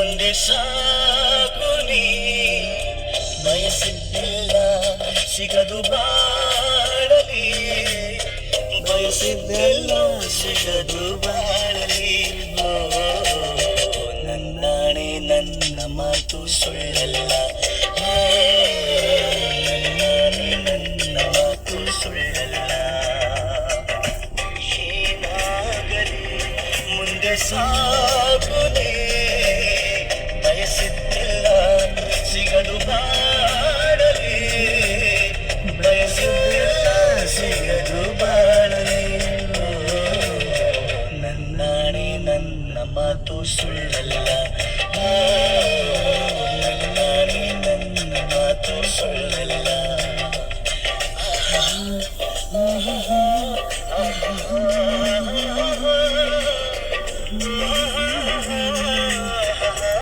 ಮುಂದೆ ಸಾಗುನಿ ಬಯಸಿದ್ದೆಲ್ಲ ಸಿಗದು ಬಾಳಲಿ ಬಯಸಿದ್ದೆಲ್ಲ ಸಿಗದು ಬಾಳಲಿ ನನ್ನಾಣೆ ನನ್ನ ಮಾತು ಸುಳ್ಳಲ್ಲ ನನ್ನಾಣೆ ನನ್ನ ಮಾತು ಸುಳ್ಳಲ್ಲ ಏನಾಗಲಿ ಮುಂದೆ ಸಾಗುನೆ ಬಯಸಿದ್ದೆಲ್ಲ ಸಿಗದು ಬಾಳಲಿ ಬಯಸಿದ್ದೆಲ್ಲ ಸಿಗದು ಬಾಳಲಿ ನನ್ನಾಣೆ ನನ್ನ ಮಾತು ಸುಳ್ಳಲ್ಲ ನನ್ನಾಣೆ ನನ್ನ ಮಾತು ಸುಳ್ಳಲ್ಲ